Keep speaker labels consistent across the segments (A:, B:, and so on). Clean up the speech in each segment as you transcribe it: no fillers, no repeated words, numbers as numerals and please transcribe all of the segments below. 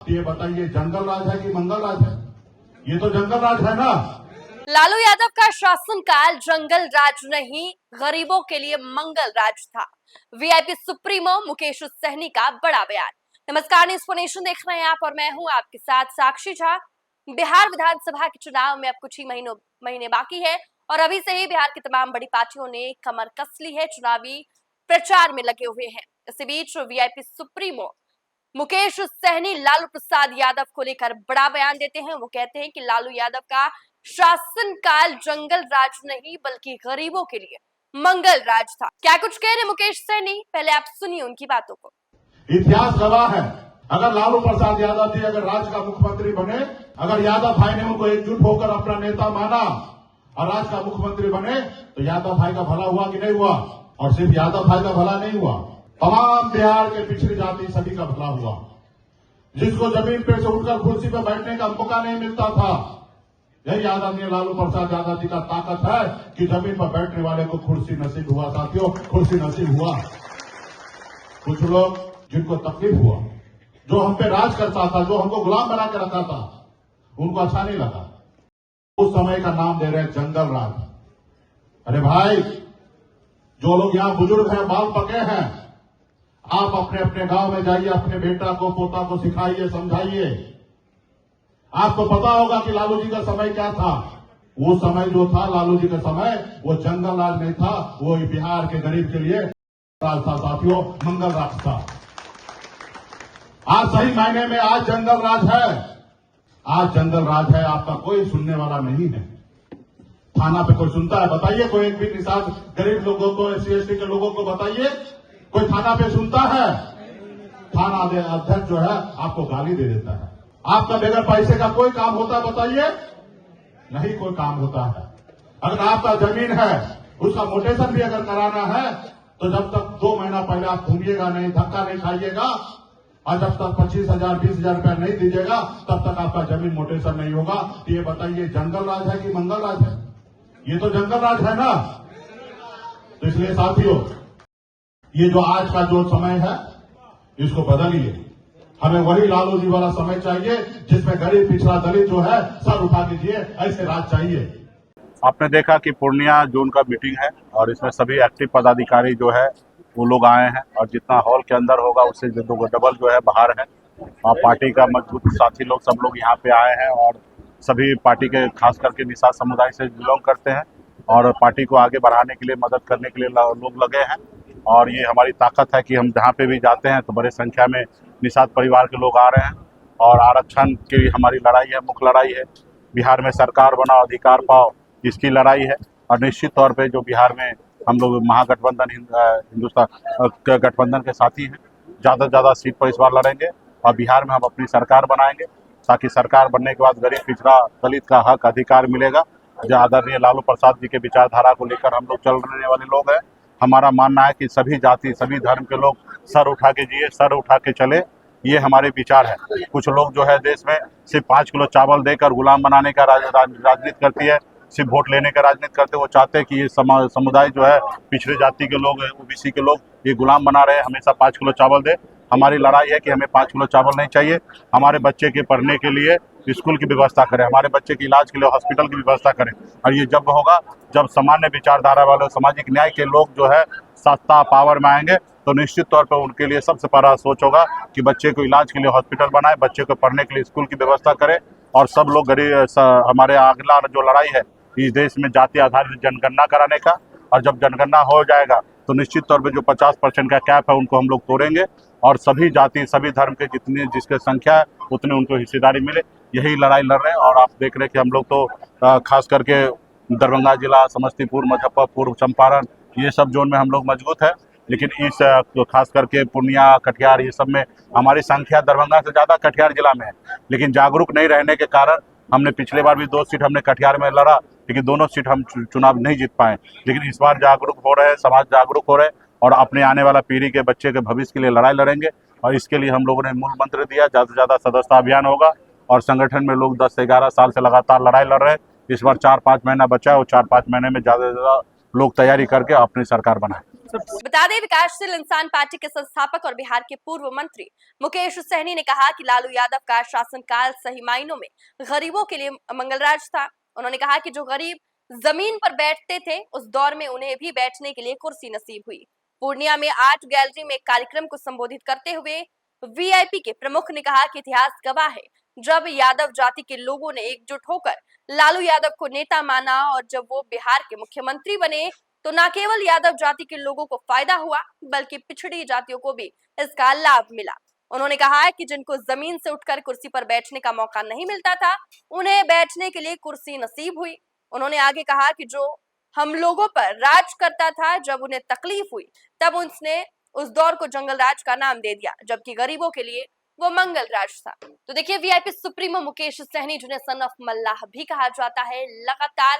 A: तो ये बताइए जंगल राज है कि मंगल राज है? ये तो जंगल राज है ना।
B: लालू यादव का शासनकाल जंगल राज नहीं, गरीबों के लिए मंगल राज था। वीआईपी सुप्रीमो मुकेश सहनी का बड़ा बयान। नमस्कार, न्यूज़ फॉर नेशन देख रहे हैं आप और मैं हूं आपके साथ साक्षी झा। बिहार विधानसभा के चुनाव में अब कुछ ही महीने बाकी है और अभी से ही बिहार की तमाम बड़ी पार्टियों ने कमर कस ली है, चुनावी प्रचार में लगे हुए हैं। इसी बीच वीआईपी सुप्रीमो मुकेश सहनी लालू प्रसाद यादव को लेकर बड़ा बयान देते हैं। वो कहते हैं कि लालू यादव का शासनकाल जंगल राज नहीं बल्कि गरीबों के लिए मंगल राज था। क्या कुछ कह रहे मुकेश सहनी, पहले आप सुनिए उनकी बातों को।
A: इतिहास गवाह है, अगर लालू प्रसाद यादव जी अगर राज्य का मुख्यमंत्री बने, अगर यादव भाई ने उनको एकजुट होकर अपना नेता माना और राज्य का मुख्यमंत्री बने, तो यादव भाई का भला हुआ कि नहीं हुआ? और सिर्फ यादव भाई का भला नहीं हुआ, तमाम बिहार के पिछड़ी जाति सभी का भला हुआ। जिसको जमीन पे से उठकर कुर्सी पे बैठने का मौका नहीं मिलता था, यही आदरणीय लालू प्रसाद यादव जी का ताकत है कि जमीन पर बैठने वाले को कुर्सी नसीब हुआ। साथियों, कुर्सी नसीब हुआ। कुछ लोग जिनको तकलीफ हुआ, जो हम पे राज करता था, जो हमको गुलाम बना के रखा था, उनको अच्छा नहीं लगा। उस समय का नाम दे रहे हैं जंगल राज। अरे भाई, जो लोग यहाँ बुजुर्ग हैं, बाल पके हैं, आप अपने अपने गांव में जाइए, अपने बेटा को पोता को सिखाइए, समझाइए। आपको पता होगा कि लालू जी का समय क्या था। वो समय जो था लालू जी का समय, वो जंगल राज नहीं था, वो बिहार के गरीब के लिए राज था। साथियों, मंगल राज था। आज सही मायने में आज जंगल राज है। आज जंगल राज है, आपका कोई सुनने वाला नहीं है। थाना पे कोई सुनता है? बताइए, कोई एक भी निषाद गरीब लोगों को, SC ST के लोगों को बताइए, कोई थाना पे सुनता है? थाना अध्यक्ष जो है आपको गाली दे देता है। आपका बगैर पैसे का कोई काम होता है? बताइए, नहीं कोई काम होता है। अगर आपका जमीन है, उसका मोटेशन भी अगर कराना है, तो जब तक 2 महीना पहले आप घूमिएगा नहीं, धक्का नहीं खाइएगा, और जब तक 25,000 20,000 रुपया नहीं दीजिएगा, तब तक आपका जमीन मोटेशन नहीं होगा। तो ये बताइए जंगल राज है कि मंगल राज है? ये तो जंगल राज है ना। तो इसलिए साथियों, ये जो आज का जो समय है, इसको बदलिए। हमें वही लालू जी वाला समय चाहिए जिसमें गरीब पिछड़ा दलित जो है सर उठा के जिए, ऐसे राज चाहिए।
C: आपने देखा कि पूर्णिया जोन का मीटिंग है और इसमें सभी एक्टिव पदाधिकारी जो है वो लोग आए हैं और जितना हॉल के अंदर होगा उससे डबल जो है बाहर है। और पार्टी का मजबूत साथी लोग सब लोग यहाँ पे आए हैं और सभी पार्टी के खास करके निषाद समुदाय से बिलोंग करते हैं और पार्टी को आगे बढ़ाने के लिए, मदद करने के लिए लोग लगे हैं। और ये हमारी ताकत है कि हम जहाँ पे भी जाते हैं तो बड़े संख्या में निषाद परिवार के लोग आ रहे हैं और आरक्षण की हमारी लड़ाई है, मुख्य लड़ाई है। बिहार में सरकार बनाओ, अधिकार पाओ, इसकी लड़ाई है। और निश्चित तौर पे जो बिहार में हम लोग महागठबंधन हिंदुस्तान गठबंधन के साथी हैं, ज़्यादा से ज़्यादा सीट पर इस बार लड़ेंगे और बिहार में हम अपनी सरकार बनाएंगे ताकि सरकार बनने के बाद गरीब पिछड़ा दलित का हक अधिकार मिलेगा। जो आदरणीय लालू प्रसाद जी के विचारधारा को लेकर हम लोग चलने वाले लोग हैं। हमारा मानना है कि सभी जाति, सभी धर्म के लोग सर उठा के जिए, सर उठा के चले, ये हमारे विचार है। कुछ लोग जो है देश में सिर्फ 5 किलो चावल देकर गुलाम बनाने का राजनीति करती है, सिर्फ वोट लेने का राजनीति करते। वो चाहते हैं कि ये समुदाय जो है, पिछड़े जाति के लोग, OBC के लोग, ये गुलाम बना रहे हैं, हमेशा 5 किलो चावल दे। हमारी लड़ाई है कि हमें 5 किलो चावल नहीं चाहिए। हमारे बच्चे के पढ़ने के लिए स्कूल की व्यवस्था करें, हमारे बच्चे के इलाज के लिए हॉस्पिटल की व्यवस्था करें। और ये जब होगा जब सामान्य विचारधारा वाले, सामाजिक न्याय के लोग जो है सत्ता पावर में आएंगे, तो निश्चित तौर पर उनके लिए सबसे पहला सोच होगा कि बच्चे को इलाज के लिए हॉस्पिटल बनाए, बच्चे को पढ़ने के लिए स्कूल की व्यवस्था करें। और सब लोग गरीब, हमारे अगला जो लड़ाई है इस देश में जाति आधारित जनगणना कराने का। और जब जनगणना हो जाएगा तो निश्चित तौर पे जो 50% का कैप है उनको हम लोग तोड़ेंगे और सभी जाति, सभी धर्म के जिसके संख्या है उतने उनको हिस्सेदारी मिले। यही लड़ाई लड़ रहे हैं। और आप देख रहे हैं कि हम लोग तो खास करके दरभंगा जिला, समस्तीपुर, मुजफ्फरपुर, चंपारण, ये सब जोन में हम लोग मजबूत है। लेकिन इस खास करके पूर्णिया, कटिहार, ये सब में हमारी संख्या दरभंगा से ज़्यादा कटिहार जिला में है। लेकिन जागरूक नहीं रहने के कारण हमने पिछले बार भी 2 सीट हमने कटिहार में लड़ा, लेकिन दोनों सीट हम चुनाव नहीं जीत पाए। लेकिन इस बार जागरूक हो रहे हैं, समाज जागरूक हो रहे हैं और अपने आने वाला पीढ़ी के बच्चे के भविष्य के लिए लड़ाई लड़ेंगे। और इसके लिए हम लोगों ने मूल मंत्र दिया, ज़्यादा से ज़्यादा सदस्यता अभियान होगा और संगठन में लोग 10 से 11 साल से लगातार लड़ाई लड़ रहे हैं। इस बार 4-5 महीना बचा है और 4-5 महीने में ज़्यादा से ज़्यादा लोग तैयारी करके अपनी सरकार बनाए।
B: बता दें, विकासशील इंसान पार्टी के संस्थापक और बिहार के पूर्व मंत्री मुकेश सहनी ने कहा कि लालू यादव का शासनकाल सही मायनों में गरीबों के लिए मंगलराज था। उन्होंने कहा कि जो गरीब जमीन पर बैठते थे, उस दौर में उन्हें भी बैठने के लिए कुर्सी नसीब हुई। पूर्णिया में आर्ट गैलरी में एक कार्यक्रम को संबोधित करते हुए वीआईपी के प्रमुख ने कहा कि इतिहास गवाह है, जब यादव जाति के लोगों ने एकजुट होकर लालू यादव को नेता माना और जब वो बिहार के मुख्यमंत्री बने तो न केवल यादव जाति के लोगों को फायदा हुआ, बल्कि पिछड़ी जातियों को भी इसका लाभ मिला। उन्होंने कहा है कि जिनको जमीन से उठकर कुर्सी पर बैठने का मौका नहीं मिलता था, उन्हें बैठने के लिए कुर्सी नसीब हुई। उन्होंने आगे कहा कि जो हम लोगों पर राज करता था, जब उन्हें तकलीफ हुई तब उसने उस दौर को जंगल राज का नाम दे दिया, जबकि गरीबों के लिए वो मंगल राज था। तो देखिए, वीआईपी सुप्रीमो मुकेश सहनी, जिन्हें सन ऑफ मल्लाह भी कहा जाता है, लगातार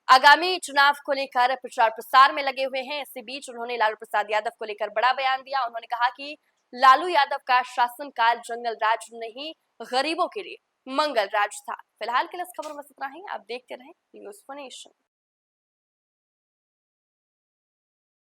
B: आगामी चुनाव को लेकर प्रचार प्रसार में लगे हुए हैं। इसी बीच उन्होंने लालू प्रसाद यादव को लेकर बड़ा बयान दिया। उन्होंने कहा कि लालू यादव का शासनकाल जंगल राज नहीं, गरीबों के लिए मंगल राज था। फिलहाल के लिए इस खबर में इतना ही। आप देखते रहें न्यूज़ 4 नेशन।